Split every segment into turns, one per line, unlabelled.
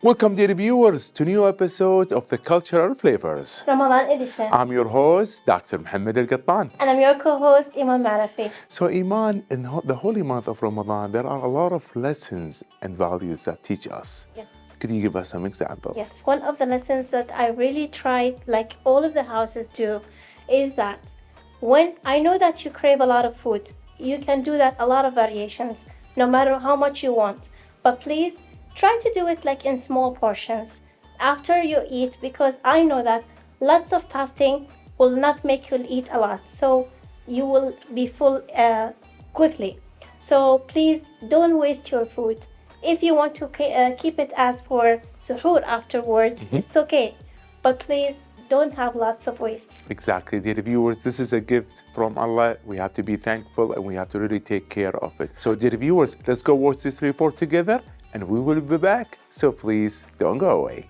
Welcome, dear viewers, to a new episode of the Cultural Flavors.
Ramadan edition.
I'm your host, Dr. Mohammad Al-Qattan.
And I'm your co-host, Eman Marafie.
So, Iman, in the holy month of Ramadan, there are a lot of lessons and values that teach us.
Yes.
Could you give us some examples?
Yes, one of the lessons that I really tried, like all of the houses do, is that when I know that you crave a lot of food, you can do that a lot of variations, no matter how much you want. But please try to do it like in small portions after you eat, because I know that lots of fasting will not make you eat a lot. So you will be full quickly. So please don't waste your food. If you want to keep it as for suhoor afterwards, it's okay. But please don't have lots of waste.
Exactly, dear viewers, this is a gift from Allah. We have to be thankful and we have to really take care of it. So, dear viewers, let's go watch this report together and we will be back. So please don't go away.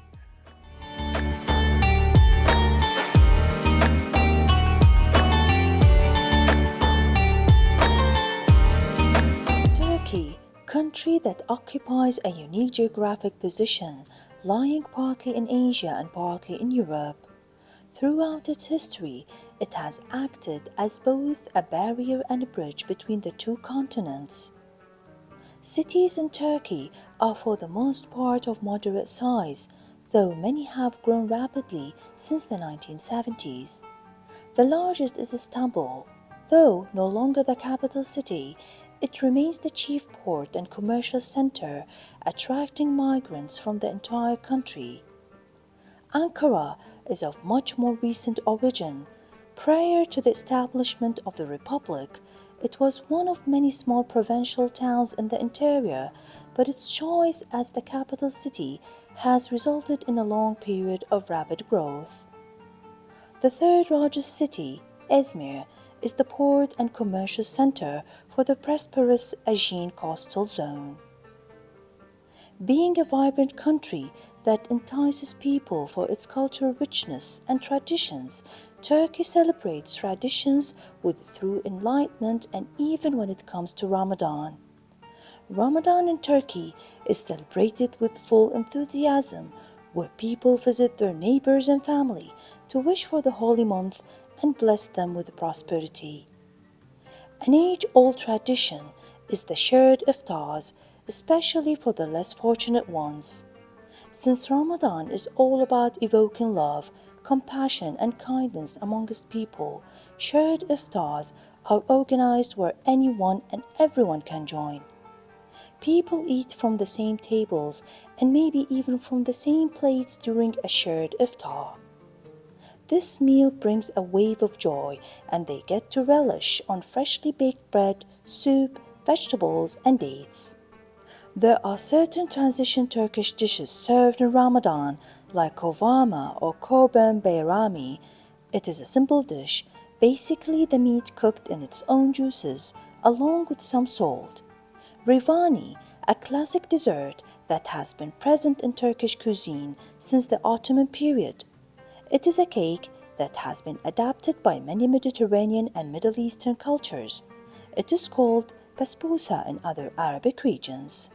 Turkey, country that occupies a unique geographic position, lying partly in Asia and partly in Europe. Throughout its history, it has acted as both a barrier and a bridge between the two continents. Cities in Turkey are for the most part of moderate size, though many have grown rapidly since the 1970s. The largest is Istanbul. Though no longer the capital city, it remains the chief port and commercial center, attracting migrants from the entire country. Ankara is of much more recent origin. Prior to the establishment of the Republic, it was one of many small provincial towns in the interior, but its choice as the capital city has resulted in a long period of rapid growth. The third largest city, Izmir, is the port and commercial center for the prosperous Aegean coastal zone. Being a vibrant country that entices people for its cultural richness and traditions, Turkey celebrates traditions through enlightenment and even when it comes to Ramadan. Ramadan in Turkey is celebrated with full enthusiasm, where people visit their neighbors and family to wish for the holy month and bless them with prosperity. An age-old tradition is the shared iftars, especially for the less fortunate ones. Since Ramadan is all about evoking love, compassion and kindness amongst people, shared iftars are organized where anyone and everyone can join. People eat from the same tables and maybe even from the same plates during a shared iftar. This meal brings a wave of joy and they get to relish on freshly baked bread, soup, vegetables and dates. There are certain transition Turkish dishes served in Ramadan like kovama or korban bayrami. It is a simple dish, basically the meat cooked in its own juices along with some salt. Revani, a classic dessert that has been present in Turkish cuisine since the Ottoman period. It is a cake that has been adapted by many Mediterranean and Middle Eastern cultures. It is called basbousa in other Arabic regions.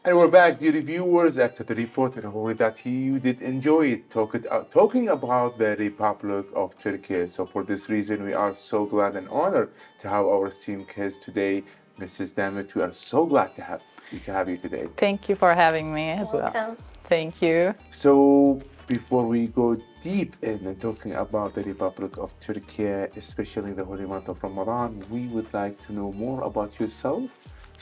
And we're back, dear viewers, after the report, and I hope that you did enjoy it. Talking about the Republic of Turkey. So for this reason, we are so glad and honored to have our esteemed guest today, Mrs. Demet. We are so glad to have you today.
Thank you for having me as well.
Welcome.
Thank you.
So before we go deep in and talking about the Republic of Turkey, especially the holy month of Ramadan, we would like to know more about yourself.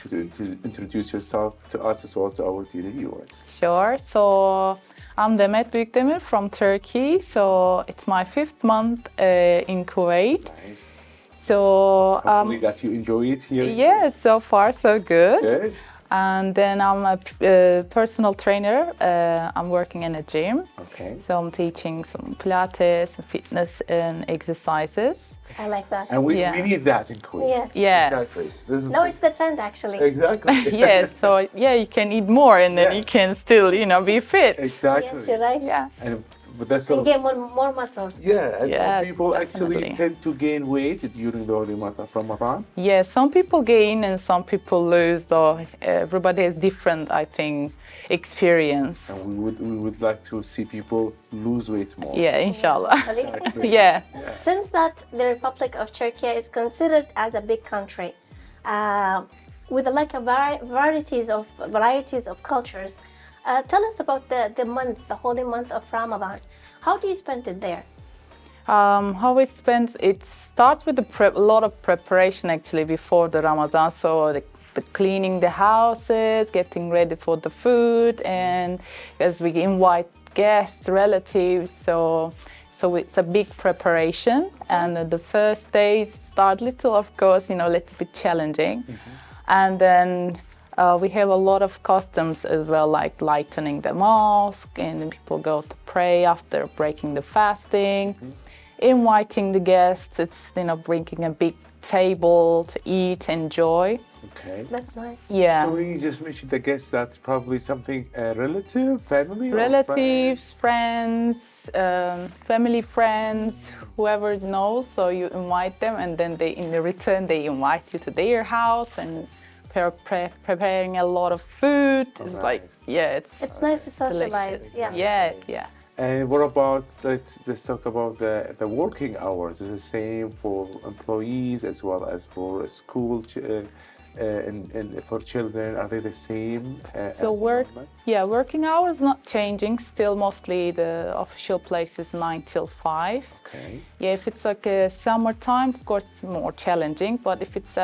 to introduce yourself to us as well to our TV viewers?
Sure. So I'm Demet Buyukdemir from Turkey. So it's my 5th month in Kuwait.
Nice.
So
Hopefully that you enjoy it here.
yeah, so far so good.
Good.
And then I'm a personal trainer. I'm working in a gym.
Okay.
So I'm teaching some Pilates and fitness and exercises.
I like that.
And we need that in Kuwait.
Yes.
Yes.
Exactly. This is
No, it's the trend actually.
exactly.
Yes. So yeah, you can eat more and then you can still, be fit.
Exactly.
Yes, you're right.
Yeah.
And but that's
And
all.
get more muscles.
Yeah, and
Yes,
people actually
definitely.
tend to gain weight during the holy month of Ramadan.
Yeah, some people gain and some people lose, though. Everybody has different, I think, experience.
And we would like to see people lose weight more.
Yeah, inshallah.
Exactly.
Yeah.
Since that the Republic of Turkey is considered as a big country, with like a varieties of cultures, tell us about the month, the holy month of Ramadan. How do you spend it there?
How we spend it starts with a lot of preparation actually before the Ramadan. So the cleaning the houses, getting ready for the food, and as we invite guests, relatives, so it's a big preparation. And the first days start little, of course, a little bit challenging, and then we have a lot of customs as well, like lightening the mosque, and then people go to pray after breaking the fasting. Inviting the guests, it's bringing a big table to eat, enjoy.
Okay.
That's nice.
Yeah.
So we just mentioned the guess that's probably something relative, family, or
Relatives, friends, family, friends, whoever knows. So you invite them, and then in return they invite you to their house and preparing a lot of food. It's like,
nice.
yeah,
It's nice to socialize.
delicious.
Yeah.
Yeah.
And what about, let's talk about the working hours. Is it the same for employees as well as for school and for children? Are they the same?
So working hours not changing. Still, mostly the official place is 9 till 5.
Okay.
Yeah, if it's like a summertime, of course, it's more challenging. But if it's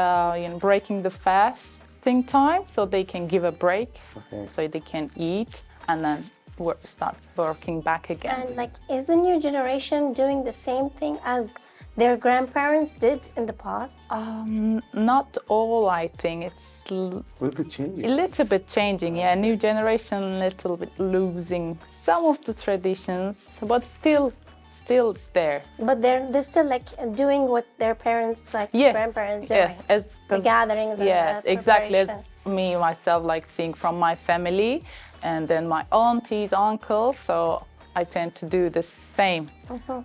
breaking the fasting time, so they can give a break, so they can eat and then start working back again.
And is the new generation doing the same thing as their grandparents did in the past?
Not all, I think. It's
A little bit changing.
a little bit changing. Yeah, new generation a little bit losing some of the traditions, but still it's there.
But they're still doing what their parents, grandparents doing.
Yes, as
The gatherings and
yes,
the
exactly. As
preparation.
me myself, seeing from my family, and then my aunties, uncles. So I tend to do the same.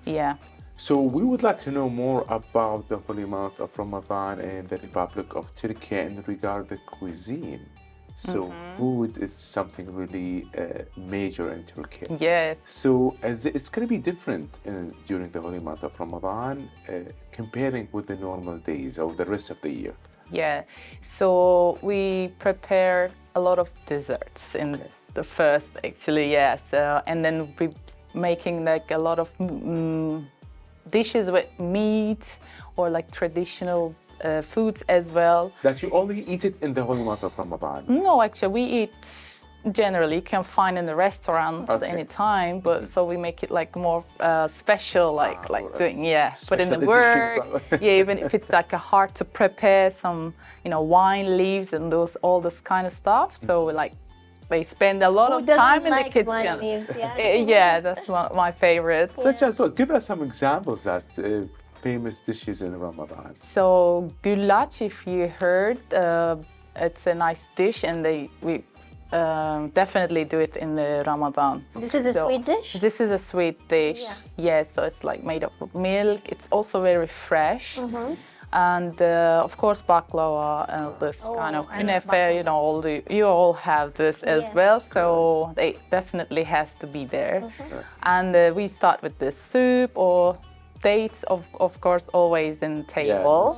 Yeah.
So we would like to know more about the holy month of Ramadan and the Republic of Turkey in regard to cuisine. So food is something really major in Turkey.
Yes.
So it's going to be different during the holy month of Ramadan, comparing with the normal days or the rest of the year.
Yeah. So we prepare a lot of desserts in the first, actually. Yes. And then we making a lot of dishes with meat or traditional foods as well.
That you only eat it in the holy month of Ramadan.
No, actually, we eat generally. You can find in the restaurants anytime, but so we make it more special, doing But in the work, even if it's hard to prepare some, wine leaves and all this kind of stuff. So they spend a lot of time in the kitchen.
Wine leaves,
Yeah, that's one of my favorites.
Such as what? Give us some examples that famous dishes in Ramadan.
So goulash, if you heard, it's a nice dish, and we definitely do it in the Ramadan.
This is a sweet dish?
This is a sweet dish. Yeah, so it's made up of milk. It's also very fresh. And of course baklava and this kind of kunefe, you all have this as well, so they definitely has to be there. And we start with the soup or dates, of course, always in table.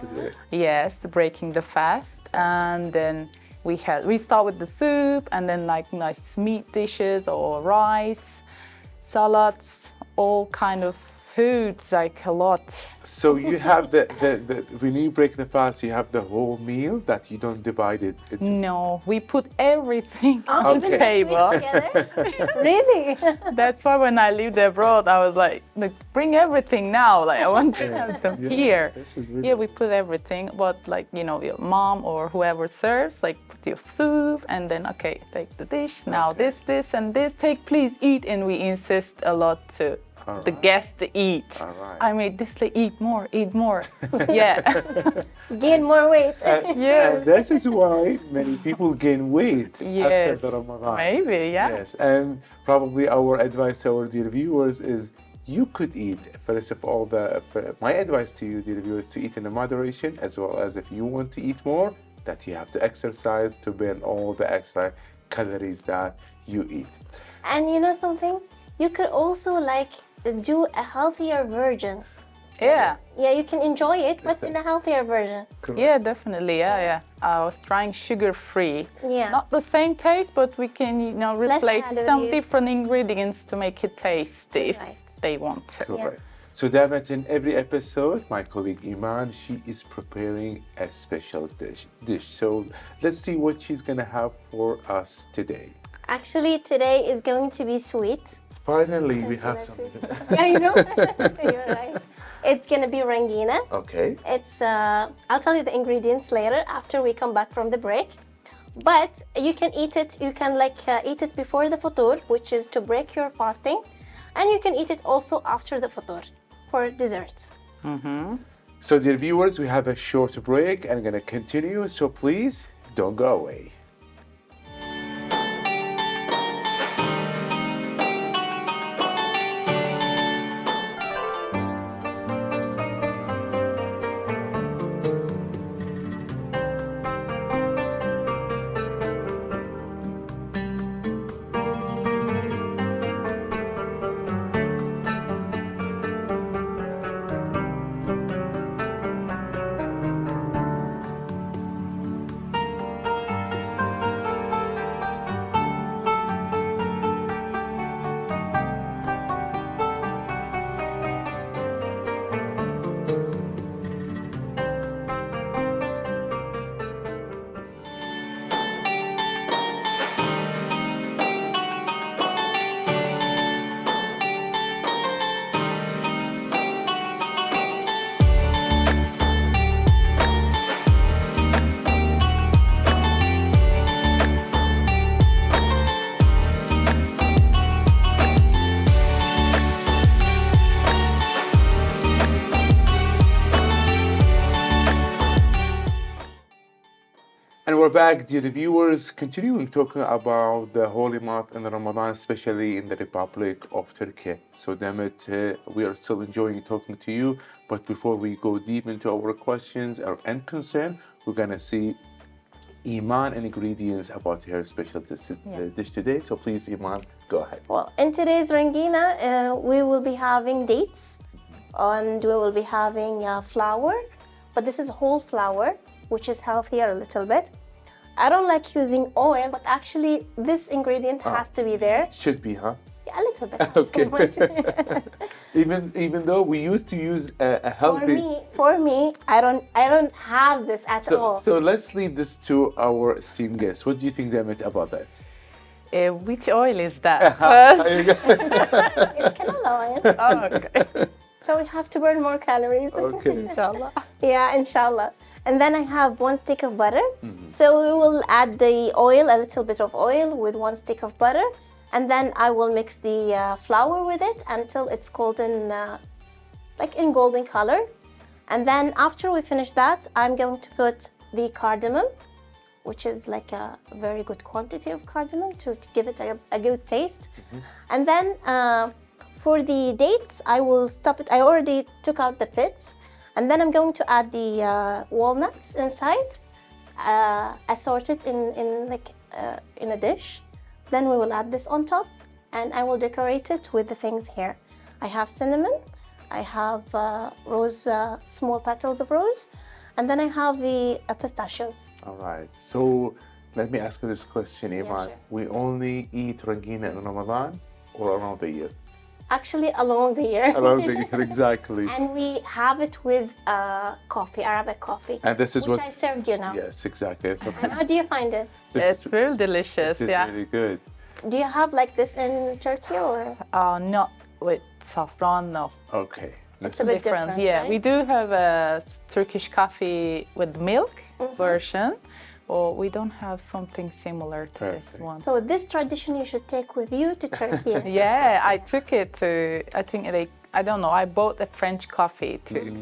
Yes, breaking the fast. And then we start with the soup, and then nice meat dishes or rice, salads, all kind of foods, like a lot.
So you have the when you break the fast, you have the whole meal that you don't divide it. It's just-
No, we put everything
Oh,
on
even
the
the
table.
sweets together? Really?
That's why when I lived abroad, I was like, bring everything now. Like, I want to have them
Yeah,
here.
this is really
Yeah, we put everything. But like, your mom or whoever serves, like, put your soup and then, okay, take the dish. Now this, and this. Take, please eat. And we insist a lot to the guests to eat.
All right.
I made this, like, eat more. Yeah.
Gain more weight.
Yes.
And this is why many people gain weight
Yes.
after the Ramadan.
Maybe, yeah.
Yes, and probably our advice to our dear viewers is you could eat. First of all, my advice to you, dear viewers, to eat in a moderation, as well as if you want to eat more, that you have to exercise to burn all the extra calories that you eat.
And you know something? You could also like do a healthier version.
Yeah.
Yeah, you can enjoy it, but in a healthier version.
Yeah, definitely. Yeah. I was trying sugar-free.
Yeah.
Not the same taste, but we can, replace some
calories.
different ingredients to make it tasty if
Right.
they want to.
Correct. So Demet, in every episode, my colleague Eman, she is preparing a special dish. So let's see what she's gonna have for us today.
Actually, today is going to be sweet.
Finally, we
It's
have
not
something.
sweet. Yeah, you know. You're right. It's gonna be rangina.
Okay.
It's I'll tell you the ingredients later after we come back from the break. But you can eat it. You can eat it before the futur, which is to break your fasting, and you can eat it also after the futur for dessert.
So, dear viewers, we have a short break and gonna continue. So please don't go away. And we're back, dear viewers, continuing talking about the holy month in Ramadan, especially in the Republic of Turkey. So, Demet, we are still enjoying talking to you, but before we go deep into our questions and concern, we're gonna see Eman and ingredients about her special dish today. So, please, Eman, go ahead.
Well, in today's rangina, we will be having dates, and we will be having flour, but this is whole flour, which is healthier a little bit. I don't like using oil, but actually this ingredient has to be there.
Should be, huh?
Yeah, a little bit. Not
Okay.
too much.
Even though we used to use a healthy.
For me, I don't have this at all.
So let's leave this to our esteemed guests. What do you think, Demet, about that?
Which oil is that? First.
It's canola oil.
Oh, okay.
So we have to burn more calories.
Okay.
Inshallah.
Yeah, inshallah. And then I have 1 stick of butter. So we will add the oil, a little bit of oil with 1 stick of butter. And then I will mix the flour with it until it's golden, like in golden color. And then after we finish that, I'm going to put the cardamom, which is like a very good quantity of cardamom to give it a good taste. And then for the dates, I will stop it. I already took out the pits. And then I'm going to add the walnuts inside, assorted in a dish. Then we will add this on top, and I will decorate it with the things here. I have cinnamon, I have rose, small petals of rose, and then I have the pistachios.
All right. So let me ask you this question, Eman.
sure.
We only eat rangina in Ramadan or around the year?
Actually, along the year.
Around the year, exactly.
And we have it with coffee, Arabic coffee.
And this is
which
what
I served you now.
Yes, exactly.
And how do you find it?
It's really delicious.
It is
Yeah.
really good.
Do you have like this in Turkey or?
Not with saffron, no.
Okay.
It's a bit different,
Yeah,
right?
we do have a Turkish coffee with milk version, or we don't have something similar to this
Perfect.
one.
So this tradition you should take with you to Turkey.
Yeah, I took it to, I think I don't know, I bought a French coffee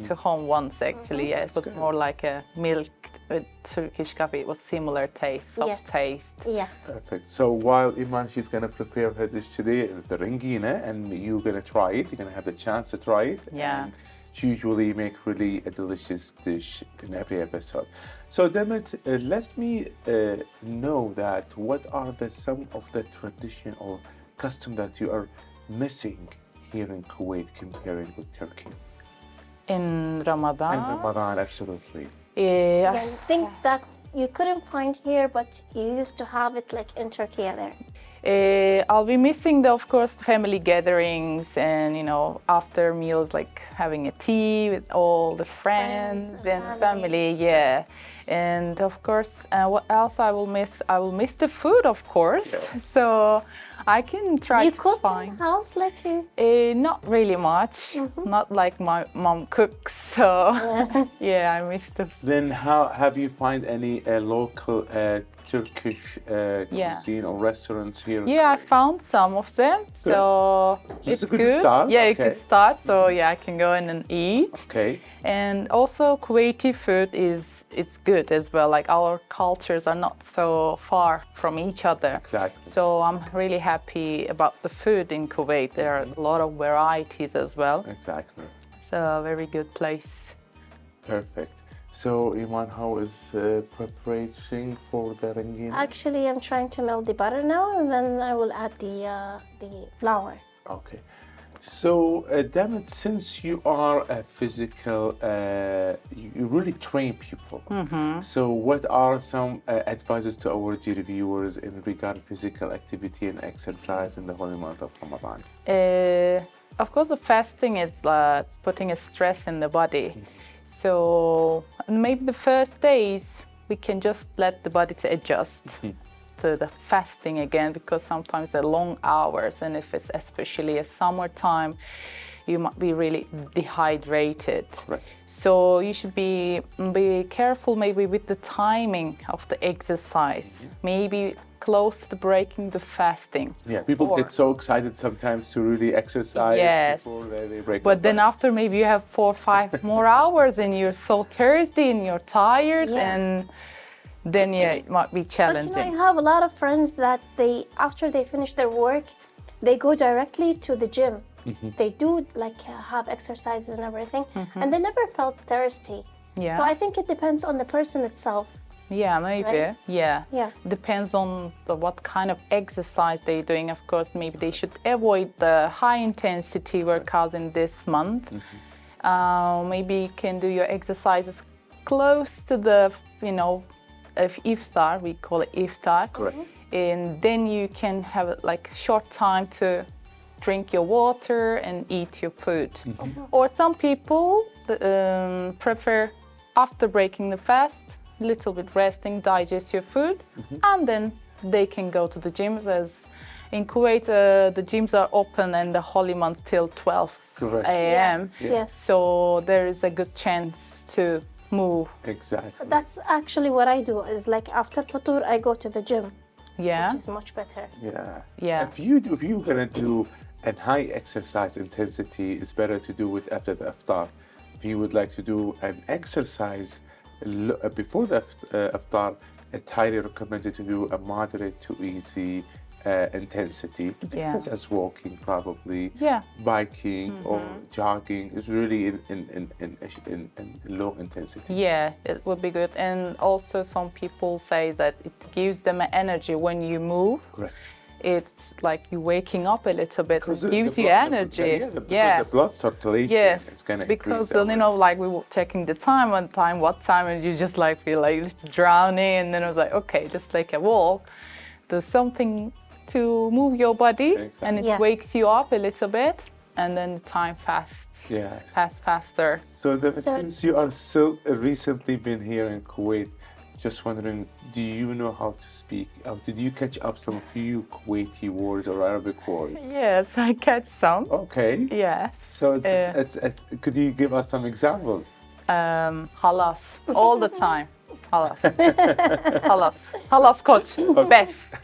to home once actually. Yeah, it was more like a milk with Turkish coffee. It was similar taste, soft
Yes.
taste.
Yeah.
Perfect. So while Iman, she's gonna prepare her dish today, the ringina, and you're gonna try it. You're gonna have the chance to try it.
Yeah.
And she usually make really a delicious dish in every episode. So Demet, let me know that what are some of the tradition or custom that you are missing here in Kuwait comparing with Turkey?
In Ramadan,
And Ramadan, absolutely.
yeah,
And things that you couldn't find here, but you used to have it like in Turkey there.
I'll be missing of course, family gatherings and, after meals, like having a tea with all the friends
and
and
family.
family, yeah. And of course, what else I will miss? I will miss the food, of course.
Yes.
So I can try
Do you
to
cook
find.
in the house like you?
Not really much, not like my mom cooks. So yeah, I miss the.
Then how have you find any local Turkish
Yeah.
cuisine or restaurants here? in
Yeah, I
Kuwait?
found some of them, so
This is
it's
a good
good.
start,
Yeah, you
okay.
could start. So yeah, I can go in and eat.
Okay.
And also Kuwaiti food it's good as well. Like our cultures are not so far from each other.
Exactly.
So I'm really happy about the food in Kuwait. There are a lot of varieties as well.
Exactly.
It's a very good place.
Perfect. So Iman, how is preparation for the ringina?
Actually, I'm trying to melt the butter now, and then I will add the flour.
Okay. So, Demet, since you are a physical, you really train people. So, what are some advices to our dear viewers in regard to physical activity and exercise in the holy month of Ramadan?
Of course, the fasting is it's putting a stress in the body. So maybe the first days we can just let the body to adjust to the fasting again, because sometimes they're long hours, and if it's especially a summertime, you might be really dehydrated.
Right.
So you should be careful maybe with the timing of the exercise. Maybe close to breaking the fasting.
Yeah, people
Or-
get so excited sometimes to really exercise
Yes.
before they break.
But
the
then
fast.
after maybe you have 4 or 5 more hours and you're so thirsty and you're tired,
Yeah.
and then yeah, it might be
But
challenging.
I have a lot of friends that after they finish their work, they go directly to the gym. They do like have exercises and everything, and they never felt thirsty.
Yeah.
So I think it depends on the person itself.
Yeah, maybe.
Right?
Yeah.
Yeah.
Depends on what kind of exercise they're doing. Of course, maybe they should avoid the high intensity workouts in this month. Maybe you can do your exercises close to the, of iftar. We call it iftar.
Correct.
And then you can have like short time to drink your water and eat your food. Or some people prefer after breaking the fast, little bit resting, digest your food, and then they can go to the gyms. As in Kuwait, the gyms are open in the holy month till 12
Correct.
a.m.
Yes, yes.
So there is a good chance to move.
Exactly.
That's actually what I do. Is like after futur, I go to the gym.
Yeah.
It's much better.
Yeah.
Yeah.
If you're gonna do a high exercise intensity, it's better to do it after the iftar. If you would like to do an exercise before the iftar, it's highly recommended to do a moderate to easy intensity,
Yeah.
such as walking, probably,
Yeah.
biking or jogging. Is really in low intensity.
Yeah, it would be good. And also some people say that it gives them energy when you move.
Correct.
It's like you waking up a little bit.
Because
It
the
gives you
blood-
energy.
because the blood circulation is gonna
because
increase.
then, like we were checking the time, what time, and you just like feel like it's drowning. And then I was like, okay, just like a walk, do something to move your body, and it
Yeah.
wakes you up a little bit. and then the time pass faster.
So, since you are so recently been here in Kuwait, just wondering, do you know how to speak? Did you catch up some few Kuwaiti words or Arabic words?
Yes, I catch some.
Okay.
Yes.
So, could you give us some examples?
Halas, all the time. Halas. Halas coach. Best.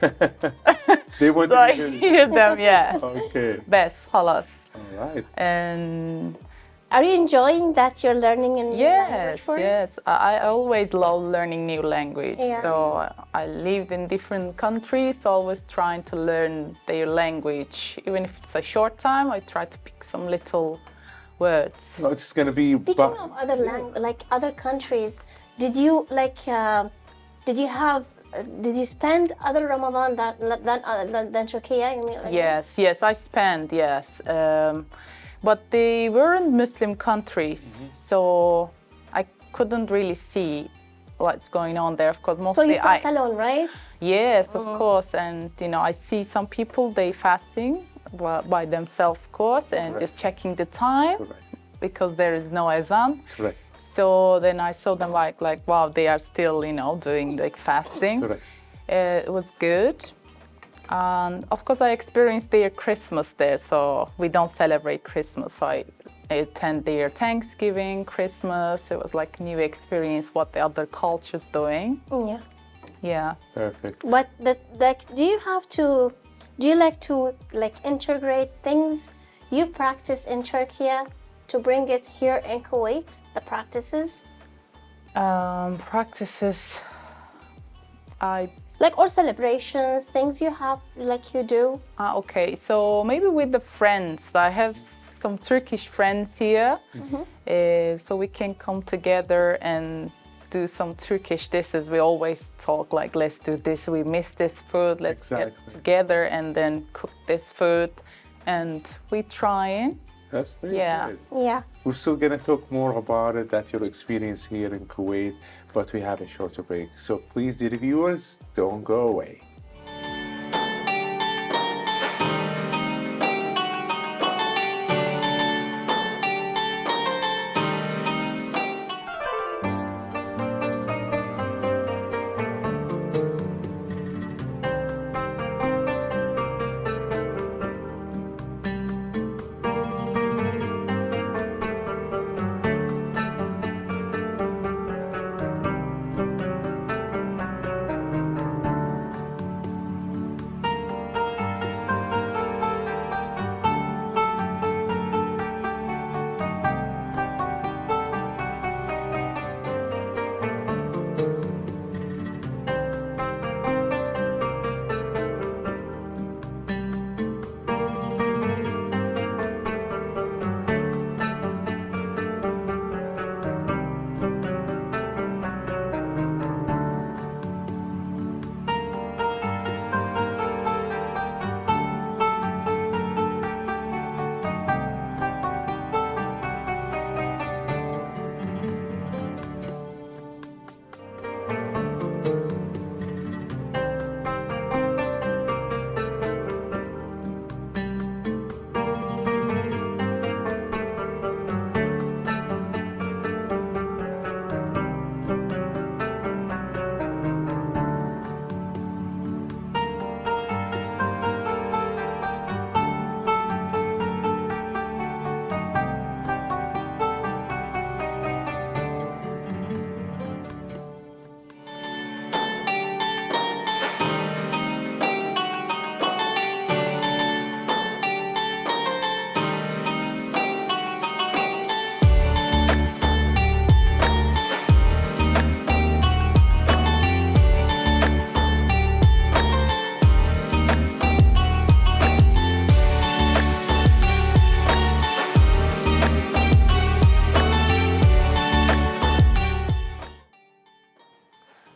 They want
So I
to
hear them, yes.
Okay.
Best, halas.
All right.
And
Are you enjoying that you're learning a new language?
yes. I always love learning new language.
Yeah.
So I lived in different countries, always trying to learn their language. Even if it's a short time, I try to pick some little words.
So it's going to be...
Speaking of other like other countries, did you spend other Ramadan than Turkey? I mean, like
Yes, I spent, yes. But they weren't Muslim countries, so I couldn't really see what's going on there. Of course,
So
mostly
you fast alone, right?
Yes, of course. And, I see some people, they fasting by themselves, of course, and just checking the time because there is no azan.
Correct.
So then I saw them like, wow, they are still, doing like fasting.
Correct.
It was good. And of course, I experienced their Christmas there, so we don't celebrate Christmas. So I attend their Thanksgiving, Christmas. It was like a new experience what the other cultures doing.
Yeah.
Yeah.
Perfect.
But do you like to integrate things you practice in Turkey to bring it here in Kuwait? The practices.
Practices.
Or celebrations, things you have, you do.
Okay, so maybe with the friends. I have some Turkish friends here, so we can come together and do some Turkish dishes. We always talk let's do this. We miss this food. Let's get together and then cook this food, and we try.
That's very good.
Yeah.
We're still going to talk more about it, that your experience here in Kuwait, but we have a shorter break. So please, dear viewers, don't go away.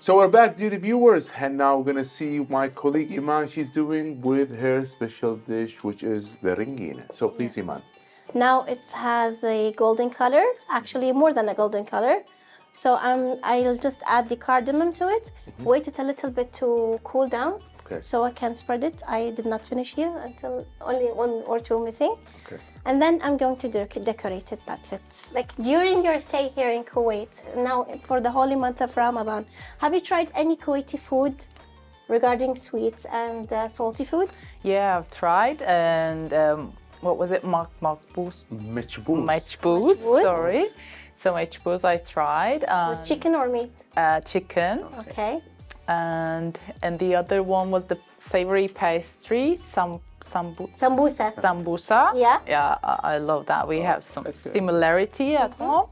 So we're back, dear viewers, and now we're gonna see my colleague Eman. She's doing with her special dish, which is the ringin. So please, Eman.
Now it has a golden color, actually more than a golden color. So I'll just add the cardamom to it, wait it a little bit to cool down,
Okay.
So I can spread it. I did not finish here until only one or two missing.
Okay.
And then I'm going to decorate it. That's it. Like during your stay here in Kuwait, now for the holy month of Ramadan, have you tried any Kuwaiti food regarding sweets and salty food?
Yeah, I've tried, and what was it? Makbous?
Mechbouz.
Mechbouz,
Mechbouz.
sorry. So mechbouz I tried.
With chicken or meat?
Chicken.
Okay.
And the other one was the savory pastry,
Sambusa.
sambusa.
Yeah.
Yeah, I love that. We have some
that's good.
similarity at home.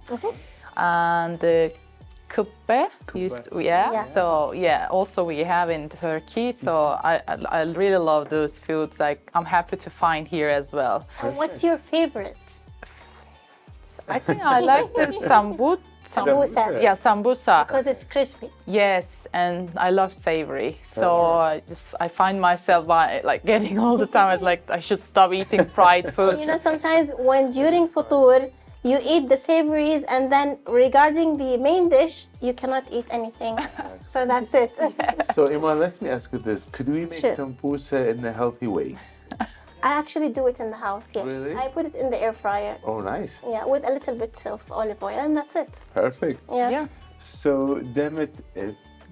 And the kubbe,
Yeah.
So yeah, also we have in Turkey. So I really love those foods. Like I'm happy to find here as well.
And what's your favorite?
I think I like the
Sambusa.
Yeah, sambusa.
Because it's crispy.
Yes, and I love savory. So I find myself like getting all the time. It's like I should stop eating fried food.
You know, sometimes when during futur, you eat the savories, and then regarding the main dish, you cannot eat anything. So that's it.
So Iman, let me ask you this: could we make
Sure.
sambusa in a healthy way?
I actually do it in the house, yes.
Really?
I put it in the air fryer.
Oh, nice.
Yeah, with a little bit of olive oil, and that's it.
Perfect.
Yeah.
Yeah.
So, Demet,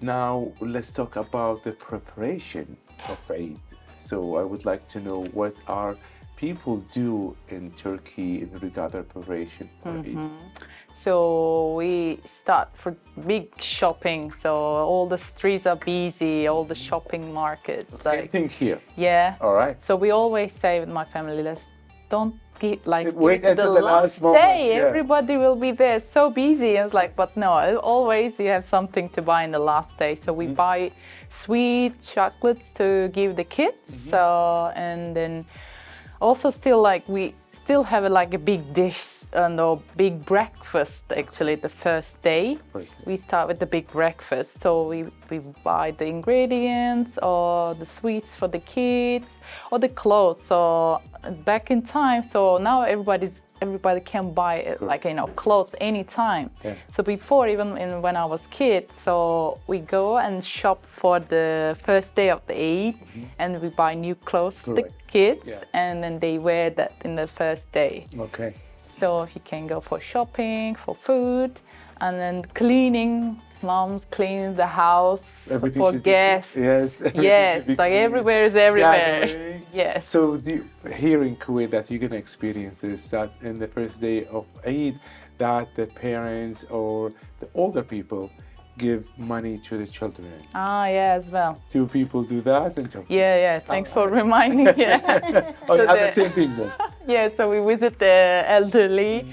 now let's talk about the preparation of Eid. So, I would like to know what are people do in Turkey in regard to preparation for Eid.
So we start for big shopping. So all the streets are busy, all the shopping markets.
Same thing here.
Yeah.
All right.
So we always say with my family, let's don't wait
Wait
till
until the last moment,
day.
yeah.
Everybody will be there, so busy. And it's like, but no, always you have something to buy in the last day. So we buy sweet chocolates to give the kids. So and then also still like we still have a big dish and a big breakfast actually the first day. We start with the big breakfast. So we buy the ingredients or the sweets for the kids or the clothes. So back in time, so now everybody can buy clothes anytime.
Yeah.
So before, even when I was kid, so we go and shop for the first day of the Eid, and we buy new clothes to the kids,
Yeah.
and then they wear that in the first day.
Okay.
So you can go for shopping, for food, and then cleaning. Mom's cleaning the house
Everything
for
should be
guests.
Yes. everything
Yes,
should be
like
clean.
everywhere is everywhere.
Gathering.
Yes.
So here in Kuwait that you're gonna experience this, that in the first day of Eid, that the parents or the older people give money to the children.
Yeah, as well.
Do people do that in Turkey?
Yeah. Thanks for reminding. Yeah.
Oh, you
So
have the
the-
same thing then.
Yeah, so we visit the elderly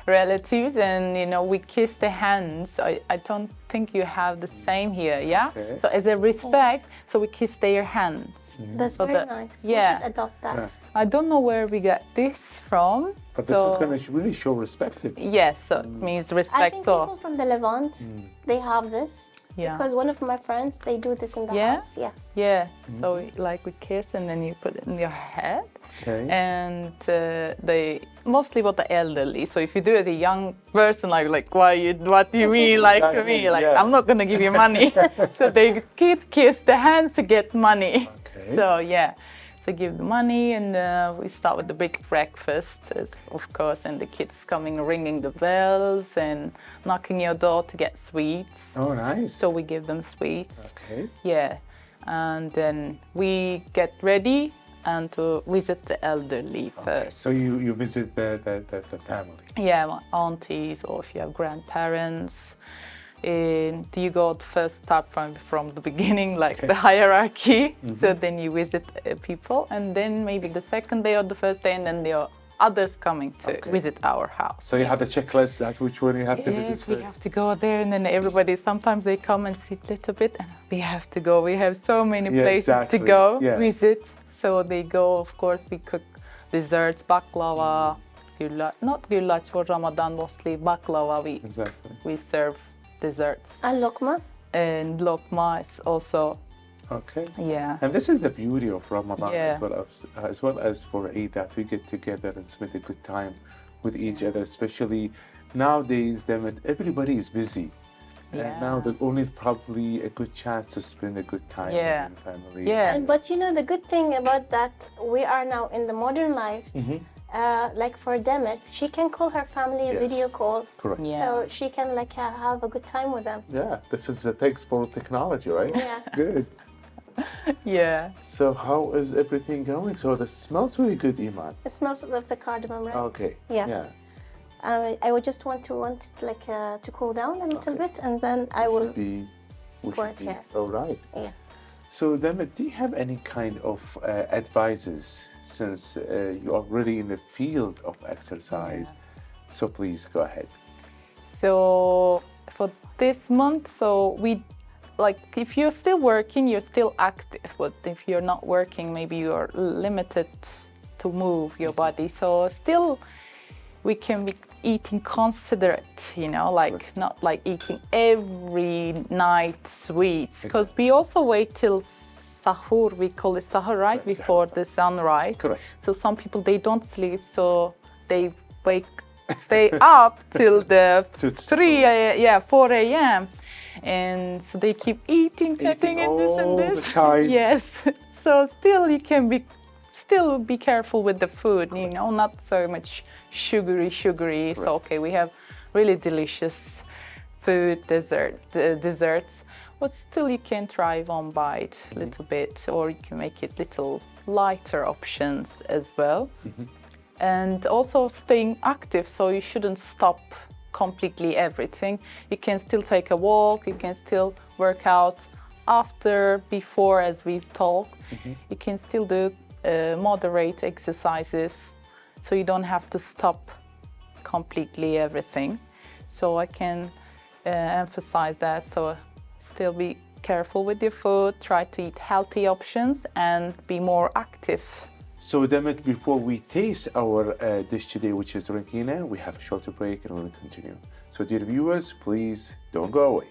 relatives, and we kiss the hands. I don't think you have the same here, yeah?
Okay.
So as a respect, so we kiss their hands.
That's
So
very
the-
nice.
yeah.
We should adopt that.
Yeah.
I don't know where we got this from.
But
so
this is gonna really show respect.
yes, so it means
I
respect.
think
So
people from the Levant, they have this.
yeah,
Because one of my friends, they do this in the
Yeah?
house. Yeah.
yeah. So we kiss, and then you put it in your head.
Okay.
And they mostly what the elderly. So if you do it a young person, like what do you mean like to me? Like
Yeah.
I'm not gonna give you money. So they kiss the hands to get money.
Okay.
So yeah, so give the money, and we start with the big breakfast, of course, and the kids coming ringing the bells and knocking your door to get sweets.
Oh, nice.
So we give them sweets.
Okay.
Yeah, and then we get ready and to visit the elderly first.
So you visit the family.
Yeah, my aunties, or if you have grandparents. And you go first start from the beginning, like the hierarchy. So then you visit people, and then maybe the second day or the first day, and then there are others coming to visit our house.
So you have the checklist, that which one you have to visit
Yes, we
first.
have to go there, and then everybody, sometimes they come and sit a little bit, and we have to go. We have so many
Yeah,
places
exactly.
to go
Yeah.
visit. So they go, of course, we cook desserts, baklava, not goulash for Ramadan, mostly baklava.
Exactly.
We serve desserts.
And lokma.
And lokma is also,
Okay.
yeah.
And this is the beauty of Ramadan,
Yeah.
as well as for Eid, that we get together and spend a good time with each other. Especially nowadays, everybody is busy, And now the only probably a good chance to spend a good time
Yeah.
with your family.
Yeah.
But you know, the good thing about that, we are now in the modern life. Like for Demet, she can call her family a video call.
Correct.
Yeah.
So she can like have a good time with them.
Yeah, this is thanks for technology, right?
Yeah.
Good.
Yeah.
So how is everything going? So it smells really good, Eman.
It smells of the cardamom, right?
Okay.
Yeah. I would just want it like to cool down a little bit, and then I will
We
pour
should
it here.
All right.
Yeah.
So, Demet, do you have any kind of advices since you are really in the field of exercise? So please go ahead.
So for this month, so we like if you're still working, you're still active. But if you're not working, maybe you're limited to move your body. So still, we can be eating considerate, you know, like not like eating every night sweets, because we also wait till sahur. We call it sahur, right,
Correct,
before
sahur.
the sunrise.
Correct.
So some people they don't sleep, so they stay up till the 4 a.m. and so they keep eating, chatting, and this and
all the
this.
time.
Yes. So still you can be careful with the food, you know, not so much sugary. So okay, we have really delicious food, desserts, but still you can try one bite a little bit, or you can make it little lighter options as well. And also staying active, so you shouldn't stop completely everything. You can still take a walk, you can still work out after, before, as we've talked. You can still do moderate exercises, so you don't have to stop completely everything. So I can emphasize that. So still be careful with your food, try to eat healthy options and be more active.
So, Demet, before we taste our dish today, which is Rankina, we have a short break and we'll continue. So, dear viewers, please don't go away.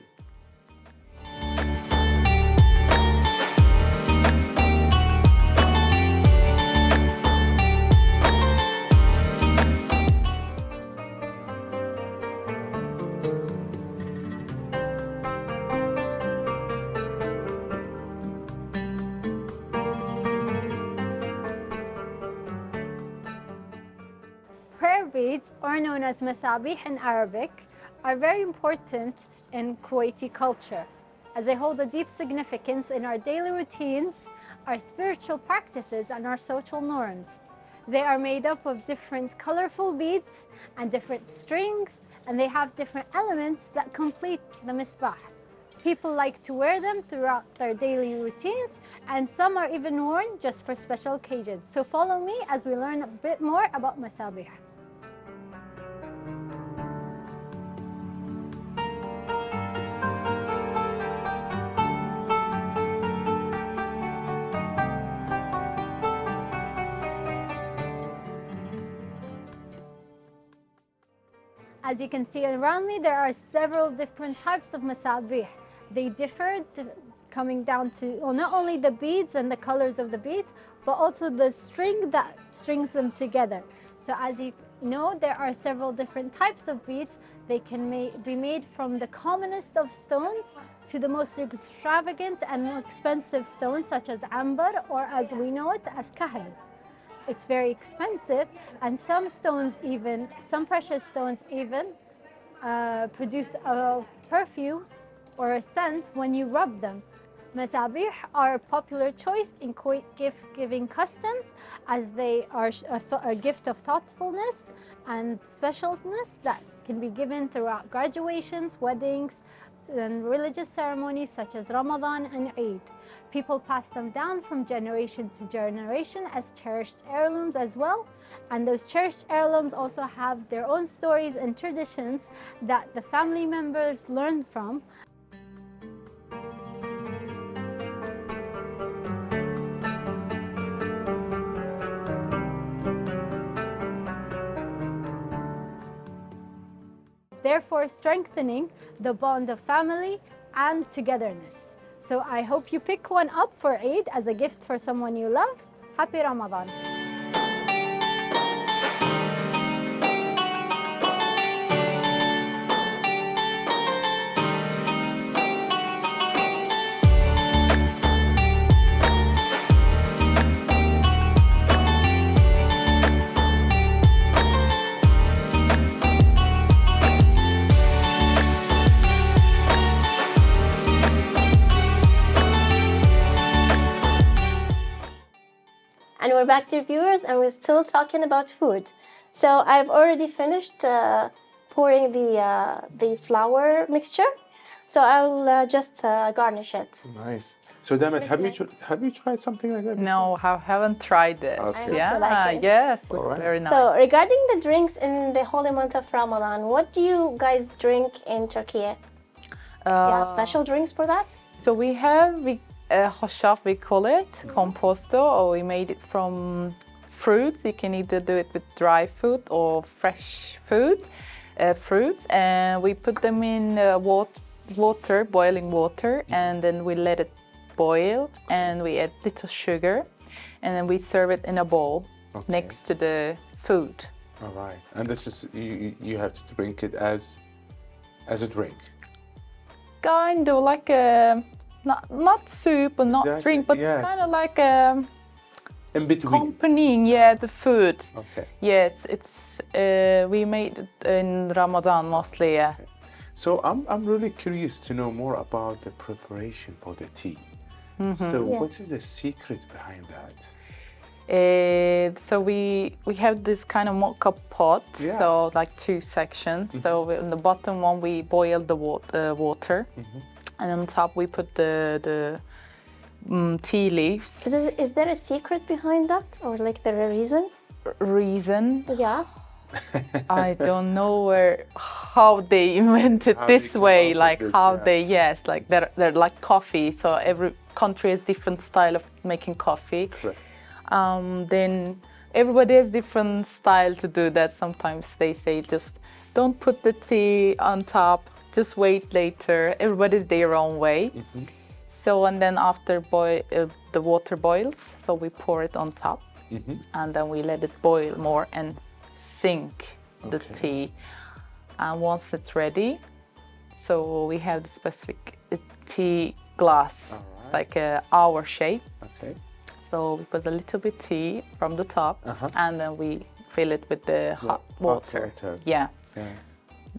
Prayer beads, or known as masabih in Arabic, are very important in Kuwaiti culture, as they hold a deep significance in our daily routines, our spiritual practices, and our social norms. They are made up of different colorful beads and different strings, and they have different elements that complete the misbah. People like to wear them throughout their daily routines, and some are even worn just for special occasions. So follow me as we learn a bit more about masabih. As you can see around me, there are several different types of masabih. They differ coming down to not only the beads and the colors of the beads, but also the string that strings them together. So as you know, there are several different types of beads. They can be made from the commonest of stones to the most extravagant and more expensive stones, such as ambar, or as we know it as kahl. It's very expensive, and some precious stones even produce a perfume or a scent when you rub them. Masabih are a popular choice in Kuwait gift-giving customs, as they are a gift of thoughtfulness and specialness that can be given throughout graduations, weddings, and religious ceremonies such as Ramadan and Eid. People pass them down from generation to generation as cherished heirlooms as well. And those cherished heirlooms also have their own stories and traditions that the family members learn from. Therefore strengthening the bond of family and togetherness. So I hope you pick one up for Eid as a gift for someone you love. Happy Ramadan.
we're back, dear viewers, and we're still talking about food. So I've already finished pouring the flour mixture. So I'll just garnish it.
Nice. So Demet, have you tried something like that?
No, I haven't tried this.
Okay.
Yeah,
I like it.
yes, it's
Alright.
very nice.
So regarding the drinks in the holy month of Ramadan, what do you guys drink in Turkey? Do you have special drinks for that?
So we have hoshaf, we call it, composto, or we made it from fruits. You can either do it with dry food or fresh fruits, and we put them in water, boiling water, and then we let it boil, and we add little sugar, and then we serve it in a bowl next to the food.
All right. And this is you have to drink it as a drink.
Kind of like a not soup or not
Exactly,
drink, but
yes.
kind of like a
In between.
accompanying, the food.
Okay.
Yes, it's we made it in Ramadan mostly. Yeah.
So I'm really curious to know more about the preparation for the tea. So what
Yes.
is the secret behind that?
So we have this kind of mocha pot,
Yeah.
so like two sections. So in the bottom one we boil the water, and on top we put the tea leaves.
Is there a secret behind that, or like there a reason?
Reason,
Yeah.
I don't know how they invented
How they
this
come
way,
up with
like
this,
how
yeah.
they like they're like coffee. So every country has different style of making coffee.
Correct.
Then everybody has different style to do that. Sometimes they say just don't put the tea on top, just wait later. Everybody's their own way. So and then after the water boils, so we pour it on top, and then we let it boil more and sink the tea. And once it's ready, so we have the specific tea glass. It's like a hour shape.
Okay.
So we put a little bit tea from the top, and then we fill it with the hot water. Yeah,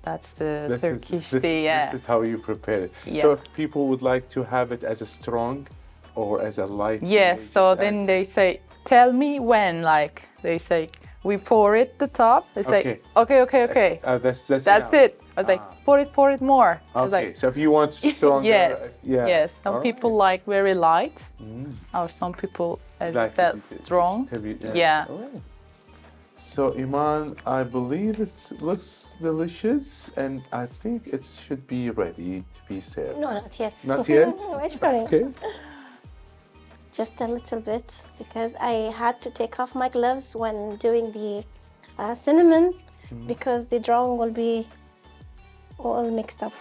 that's the Turkish tea. Yeah,
This is how you prepare it.
Yeah.
So if people would like to have it as a strong or as a light.
yes.
they
So
just
then
add-
they say, "Tell me when." Like they say, we pour it the top. They say, "Okay."
That's
That's
enough.
it. I was like, pour it more. I was
Okay.
like,
So if you want stronger.
yes,
Yeah.
yes. Some
All
people
right.
like very light, or some people, as
Like
I said,
to be-
strong.
to be-
Yeah.
All right. So Iman, I believe it looks delicious, and I think it should be ready to be served.
No, not yet.
Not yet?
Wait for it.
Okay.
Just a little bit, because I had to take off my gloves when doing the cinnamon, because the drawing will be all mixed up.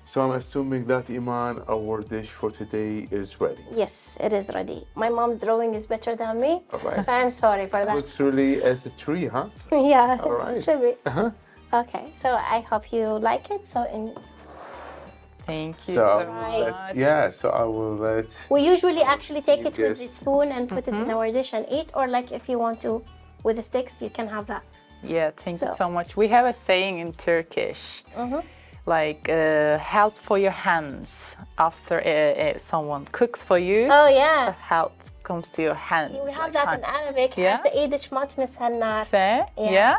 So I'm assuming that Iman, our dish for today is ready.
Yes, it is ready. My mom's drawing is better than me,
All right.
so I'm sorry for that.
Looks really as a tree, huh?
Yeah,
All right.
it should be. Okay, so I hope you like it.
Thank you
So
so much.
so I will let.
We usually actually take it with the
Yes.
spoon and put it in our dish and eat, or like if you want to with the sticks, you can have that.
Yeah, thank you
So-
so much. We have a saying in Turkish, like health for your hands. After someone cooks for you,
Oh yeah,
health comes to your hands.
we have
like
that in Arabic.
Yeah?
سعيد شمات مسهنا.
Say,
Yeah.
yeah.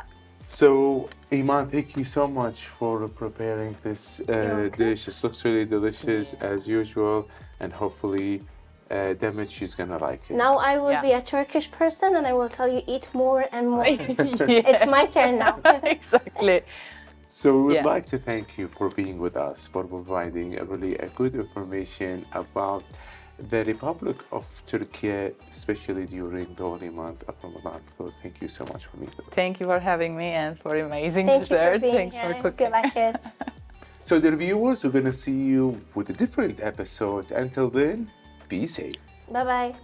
So Iman, thank you so much for preparing this dish. It looks really delicious as usual, and hopefully, Demet, she's gonna like it.
Now I will
Yeah.
be a Turkish person and I will tell you eat more and more.
Yes.
It's my turn now.
Exactly.
So we would
Yeah.
like to thank you for being with us, for providing a really good information about the Republic of Turkey, especially during the holy month of Ramadan. So thank you so much for meeting with us.
Thank you for having me and for amazing
Thank you
dessert.
for being
Thanks
here.
for cooking.
Good luck, kids.
So dear viewers, we're gonna see you with a different episode. Until then, be safe.
Bye bye.